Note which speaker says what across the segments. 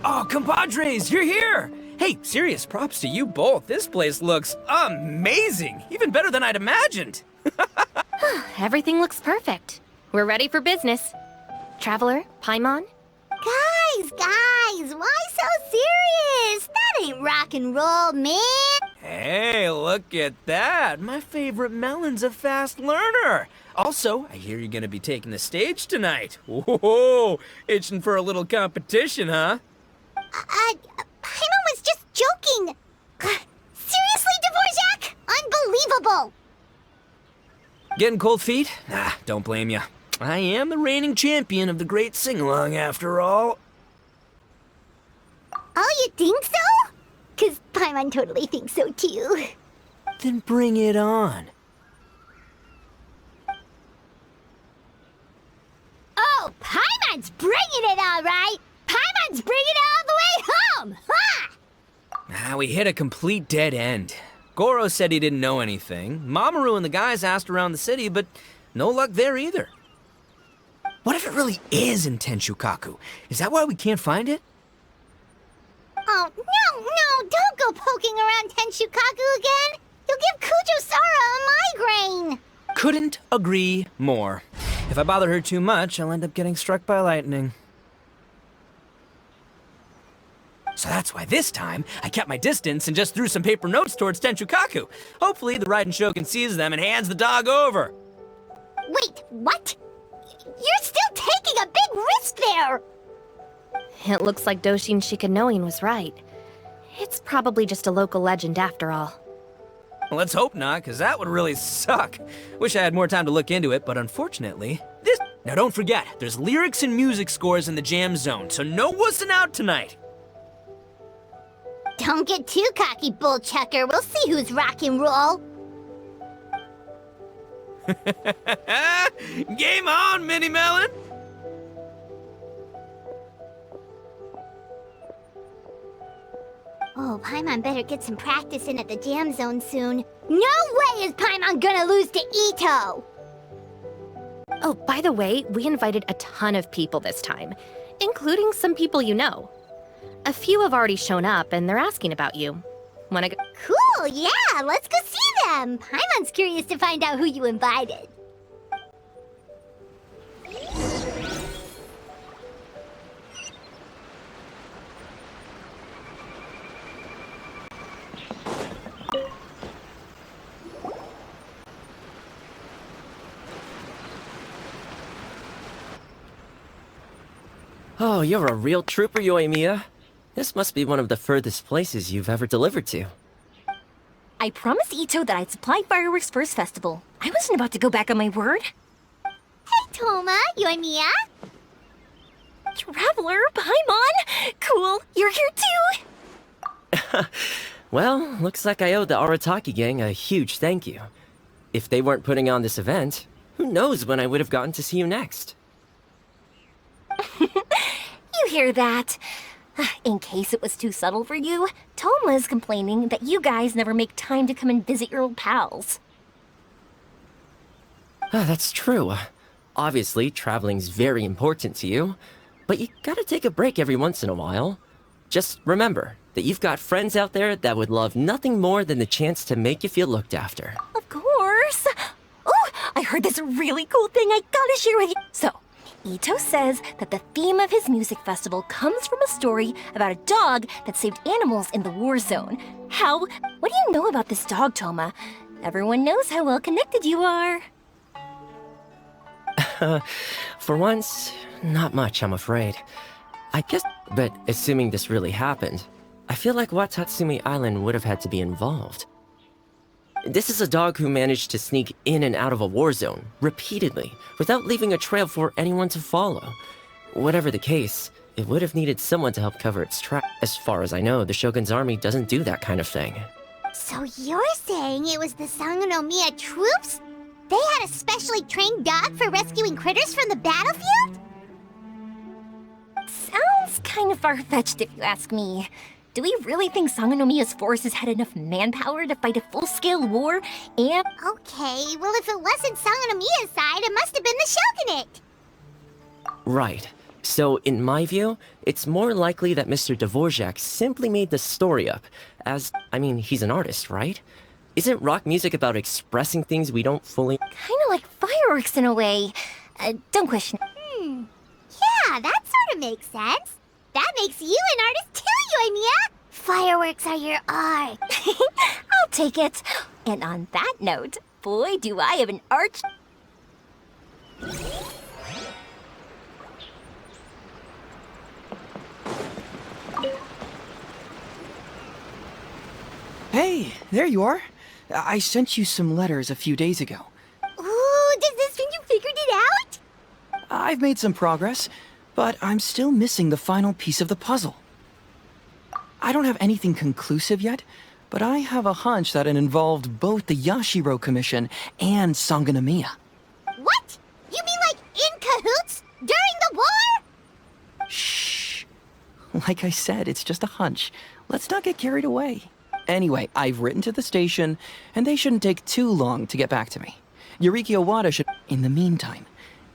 Speaker 1: Oh, compadres, you're here! Hey, serious props to you both. This place looks amazing. Even better than I'd imagined.
Speaker 2: Everything looks perfect. We're ready for business. Traveler, Paimon?
Speaker 3: Guys, why so serious? That ain't rock and roll, man.
Speaker 1: Hey, look at that. My favorite melon's a fast learner. Also, I hear you're gonna be taking the stage tonight. Whoa, itching for a little competition, huh?
Speaker 3: Paimon was just joking. Seriously, Dvorak? Unbelievable.
Speaker 1: Getting cold feet? Ah, don't blame ya. I am the reigning champion of the great sing-along after all.
Speaker 3: Oh, you think so? 'Cause Paimon totally thinks so too.
Speaker 1: Then bring it on.
Speaker 3: Oh, Paimon's bringing it all right. Paimon's bringing it all the way home. Ha!
Speaker 1: We hit a complete dead end. Goro said he didn't know anything. Mamoru and the guys asked around the city, but no luck there either. What if it really is in Tenshukaku? Is that why we can't find it?
Speaker 3: Oh, no, don't go poking around Tenshukaku again. You'll give Kujo-Sara a migraine.
Speaker 1: Couldn't agree more. If I bother her too much, I'll end up getting struck by lightning. So that's why this time, I kept my distance and just threw some paper notes towards Tenshukaku. Hopefully the Raiden Shogun sees them and hands the dog over.
Speaker 3: Wait, what? You're still taking a big risk there!
Speaker 2: It looks like Doshin Shikanoin was right. It's probably just a local legend after all.
Speaker 1: Well, let's hope not, because that would really suck. Wish I had more time to look into it, but unfortunately, this... Now don't forget, there's lyrics and music scores in the jam zone, so no wussing out tonight.
Speaker 3: Don't get too cocky, bullchucker. We'll see who's rock and roll.
Speaker 1: Game on, Mini Melon!
Speaker 3: Oh, Paimon better get some practice in at the jam zone soon. No way is Paimon gonna lose to Itto!
Speaker 2: Oh, by the way, we invited a ton of people this time, including some people you know. A few have already shown up, and they're asking about you. Wanna go?
Speaker 3: Cool, yeah, let's go see them. Paimon's curious to find out who you invited.
Speaker 4: Oh, you're a real trooper, Yoimiya. This must be one of the furthest places you've ever delivered to.
Speaker 5: I promised Itto that I'd supply fireworks for his festival. I wasn't about to go back on my word.
Speaker 3: Hey, Toma, Yoimiya.
Speaker 5: Traveler, Paimon! Cool, you're here too!
Speaker 4: Well, looks like I owe the Arataki gang a huge thank you. If they weren't putting on this event, who knows when I would have gotten to see you next.
Speaker 5: You hear that? In case it was too subtle for you, Toma's complaining that you guys never make time to come and visit your old pals.
Speaker 4: That's true. Obviously, traveling's very important to you, but you gotta take a break every once in a while. Just remember that you've got friends out there that would love nothing more than the chance to make you feel looked after.
Speaker 5: Of course! Oh, I heard this really cool thing I gotta share with you. So, Itto says that the theme of his music festival comes from a story about a dog that saved animals in the war zone. What do you know about this dog, Toma? Everyone knows how well connected you are.
Speaker 4: For once, not much, I'm afraid. I guess, but assuming this really happened, I feel like Watatsumi Island would have had to be involved. This is a dog who managed to sneak in and out of a war zone, repeatedly, without leaving a trail for anyone to follow. Whatever the case, it would have needed someone to help cover its tracks. As far as I know, the Shogun's army doesn't do that kind of thing.
Speaker 3: So you're saying it was the Sangonomiya troops? They had a specially trained dog for rescuing critters from the battlefield?
Speaker 5: Sounds kind of far-fetched if you ask me. Do we really think Sangonomiya's forces had enough manpower to fight a full-scale war and...
Speaker 3: Okay, well if it wasn't Sangonomiya's side, it must have been the Shogunate.
Speaker 4: Right. So, in my view, it's more likely that Mr. Dvorak simply made the story up, he's an artist, right? Isn't rock music about expressing things we don't fully...
Speaker 5: Kinda like fireworks in a way. Don't question it.
Speaker 3: Yeah, that sort of makes sense. That makes you an artist too, Yoimiya! Fireworks are your art.
Speaker 5: I'll take it. And on that note, boy, do I have an arch...
Speaker 6: Hey, there you are. I sent you some letters a few days ago.
Speaker 3: Ooh, does this mean you figured it out?
Speaker 6: I've made some progress, but I'm still missing the final piece of the puzzle. I don't have anything conclusive yet, but I have a hunch that it involved both the Yashiro Commission and Sangonomiya.
Speaker 3: What? You mean like in cahoots? During the war?
Speaker 6: Shh. Like I said, it's just a hunch. Let's not get carried away. Anyway, I've written to the station, and they shouldn't take too long to get back to me. Yuriki Owada should... In the meantime,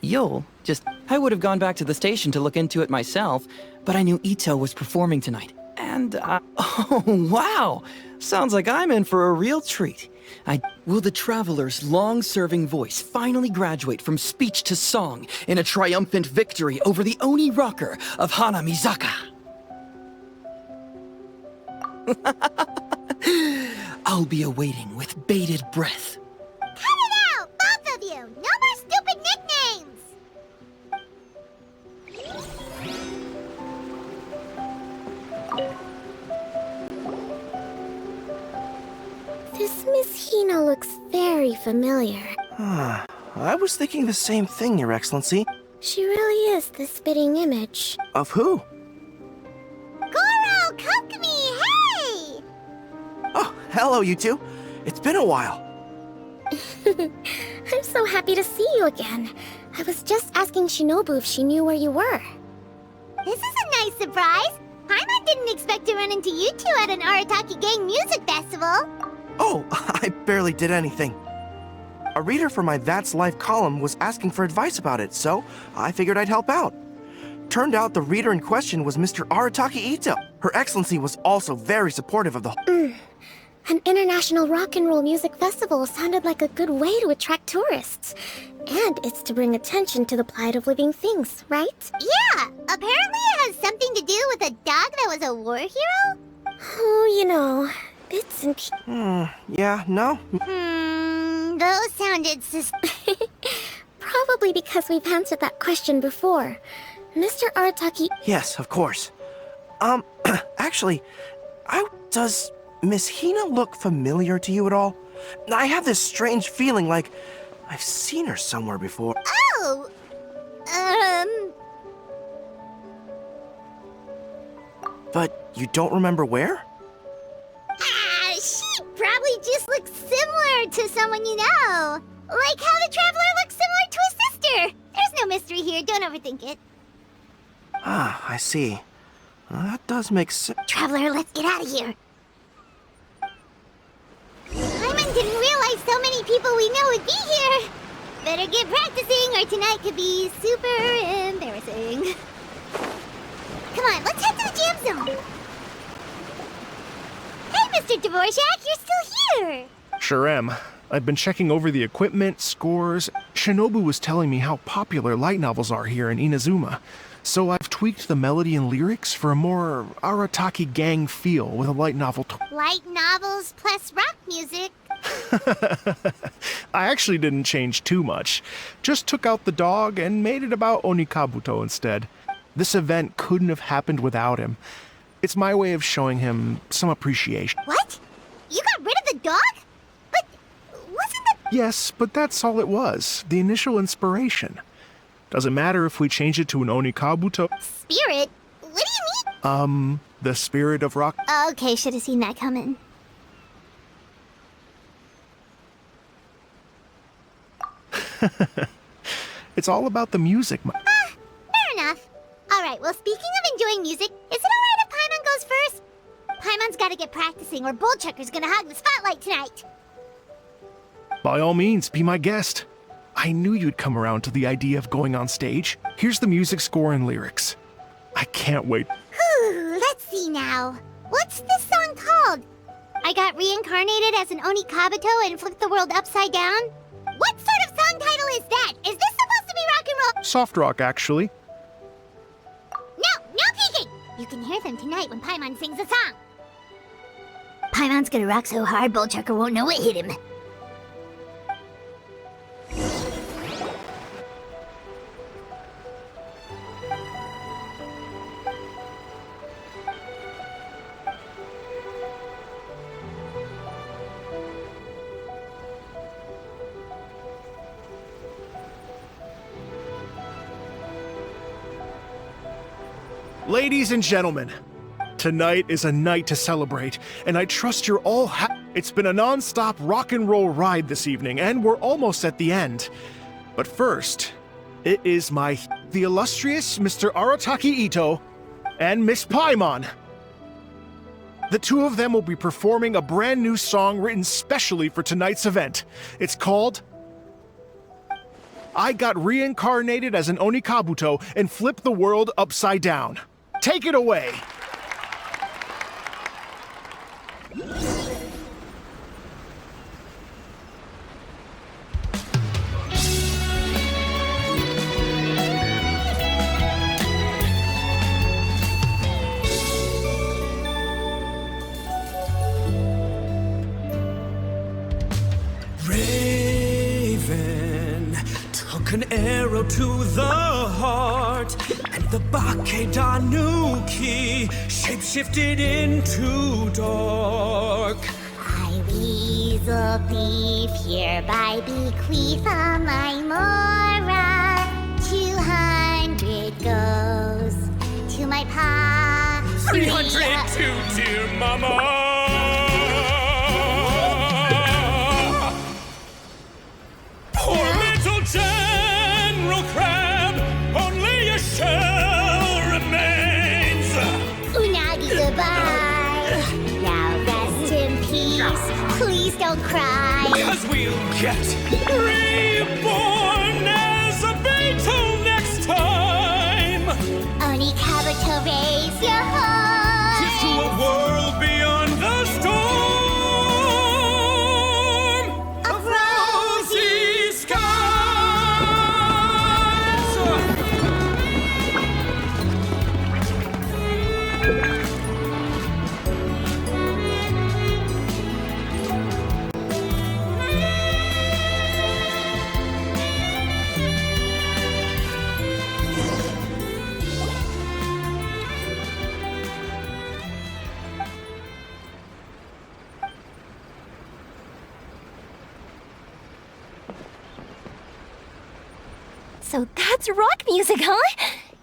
Speaker 6: I would have gone back to the station to look into it myself, but I knew Itto was performing tonight. And, oh, wow! Sounds like I'm in for a real treat. Will the Traveler's long-serving voice finally graduate from speech to song in a triumphant victory over the Oni rocker of Hanamizaka? I'll be awaiting with bated breath.
Speaker 3: Cut it out, both of you! No more stupid nicknames!
Speaker 7: This Miss Hina looks very familiar.
Speaker 8: I was thinking the same thing, Your Excellency.
Speaker 7: She really is the spitting image.
Speaker 8: Of who?
Speaker 3: Goro, Kokomi, hey!
Speaker 8: Oh, hello, you two. It's been a while.
Speaker 7: I'm so happy to see you again. I was just asking Shinobu if she knew where you were.
Speaker 3: This is a nice surprise. Paimon didn't expect to run into you two at an Arataki Gang music festival.
Speaker 8: Oh, I barely did anything. A reader for my That's Life column was asking for advice about it, so I figured I'd help out. Turned out the reader in question was Mr. Arataki Itto. Her Excellency was also very supportive of the
Speaker 7: An international rock and roll music festival sounded like a good way to attract tourists. And it's to bring attention to the plight of living things, right?
Speaker 3: Yeah, apparently it has something to do with a dog that was a war hero?
Speaker 7: Oh, you know, bits and pieces.
Speaker 8: yeah, no?
Speaker 3: Those sounded
Speaker 7: Probably because we've answered that question before. Mr. Arataki...
Speaker 8: Yes, of course. Actually, does Miss Hina look familiar to you at all? I have this strange feeling like I've seen her somewhere before.
Speaker 3: Oh!
Speaker 8: But you don't remember where?
Speaker 3: She probably just looks similar to someone you know. Like how the Traveler looks similar to his sister. There's no mystery here, don't overthink it.
Speaker 8: Ah, I see. That does make sense.
Speaker 3: Traveler, let's get out of here. Paimon didn't realize so many people we know would be here. Better get practicing or tonight could be super embarrassing. Come on, let's head to the jam zone. Hey, Mr. Dvorak, you're still here.
Speaker 9: Sure am. I've been checking over the equipment, scores. Shinobu was telling me how popular light novels are here in Inazuma. So I've tweaked the melody and lyrics for a more Arataki Gang feel with a light novel
Speaker 3: Light novels plus rock music.
Speaker 9: I actually didn't change too much. Just took out the dog and made it about Onikabuto instead. This event couldn't have happened without him. It's my way of showing him some appreciation.
Speaker 3: What? You got rid of the dog? But wasn't the...
Speaker 9: Yes, but that's all it was. The initial inspiration. Doesn't matter if we change it to an Onikabuto.
Speaker 3: Spirit? What do you mean?
Speaker 9: The spirit of rock.
Speaker 3: Okay, should have seen that coming.
Speaker 9: It's all about the music.
Speaker 3: Fair enough. Alright, well, speaking of enjoying music, is it alright if Paimon goes first? Paimon's gotta get practicing or Bullchucker's gonna hog the spotlight tonight.
Speaker 9: By all means, be my guest. I knew you'd come around to the idea of going on stage. Here's the music score and lyrics. I can't wait.
Speaker 3: Whew, let's see now. What's this song called? I got reincarnated as an Oni Kabuto and flipped the world upside down? What sort of song title is that? Is this supposed to be rock and roll?
Speaker 9: Soft rock, actually.
Speaker 3: No peeking! You can hear them tonight when Paimon sings a song. Paimon's gonna rock so hard, Bullchucker won't know what hit him.
Speaker 9: Ladies and gentlemen, tonight is a night to celebrate, and I trust you're all It's been a non-stop rock and roll ride this evening, and we're almost at the end. But first, it is the illustrious Mr. Arataki Itto and Miss Paimon. The two of them will be performing a brand new song written specially for tonight's event. It's called I Got Reincarnated as an Oni Kabuto and Flipped the World Upside Down. Take it away!
Speaker 1: Raven took an arrow to the heart, and the Bakedanuki shapeshifted into dark.
Speaker 3: I, Weasel Thief, hereby bequeath all my Mora. 200 goes to my pa.
Speaker 1: 300 to dear mama. Poor little General Crab, only a shell remains.
Speaker 3: Unagi, goodbye. Now rest in peace. Please don't cry.
Speaker 1: 'Cause we'll get reborn as a beetle next time.
Speaker 3: Oni Kabuto, raise your heart.
Speaker 1: Here's to a world beyond the storm of rosy skies.
Speaker 5: So that's rock music, huh?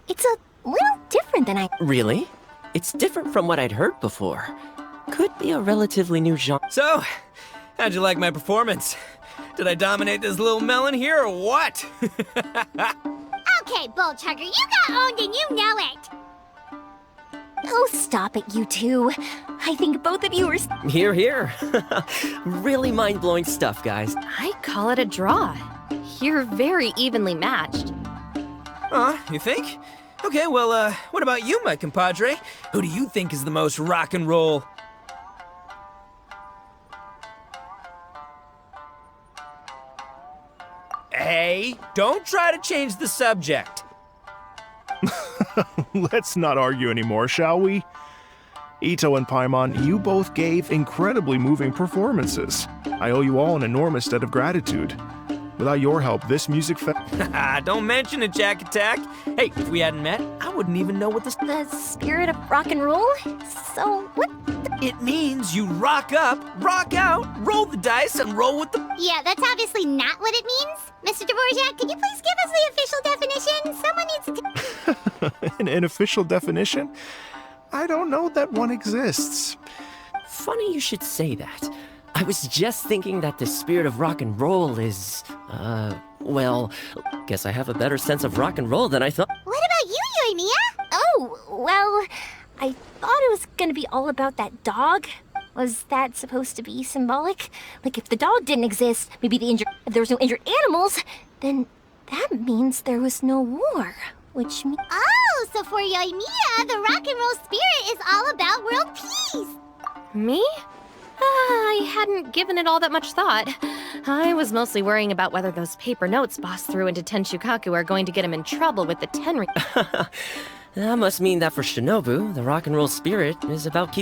Speaker 5: It's a little different than I...
Speaker 4: Really? It's different from what I'd heard before. Could be a relatively new genre.
Speaker 1: So, how'd you like my performance? Did I dominate this little melon here or what?
Speaker 3: Okay, Bullchucker, you got owned and you know it.
Speaker 5: Oh, stop it, you two. I think both of you are...
Speaker 4: Here, here. Really mind-blowing stuff, guys.
Speaker 2: I call it a draw. You're very evenly matched.
Speaker 1: You think? Okay, well, what about you, my compadre? Who do you think is the most rock and roll? Hey, don't try to change the subject.
Speaker 9: Let's not argue anymore, shall we? Itto and Paimon, you both gave incredibly moving performances. I owe you all an enormous debt of gratitude. Without your help, this music
Speaker 1: Don't mention it, Jack Attack. Hey, if we hadn't met, I wouldn't even know what this...
Speaker 5: The spirit of rock and roll? So, what
Speaker 1: It means you rock up, rock out, roll the dice, and roll with the...
Speaker 3: Yeah, that's obviously not what it means. Mr. Dvorak, could you please give us the official definition? Someone needs to...
Speaker 9: An official definition? I don't know that one exists.
Speaker 4: Funny you should say that. I was just thinking that the spirit of rock and roll is, well, guess I have a better sense of rock and roll than I thought.
Speaker 3: What about you, Yoimiya?
Speaker 5: Oh, well, I thought it was gonna be all about that dog. Was that supposed to be symbolic? Like, if the dog didn't exist, maybe if there was no injured animals, then that means there was no war, which means...
Speaker 3: Oh, so for Yoimiya, the rock and roll spirit is all about world peace!
Speaker 2: Me? I hadn't given it all that much thought. I was mostly worrying about whether those paper notes Boss threw into Tenchukaku are going to get him in trouble with the Tenri.
Speaker 4: That must mean that for Shinobu, the rock and roll spirit is about keeping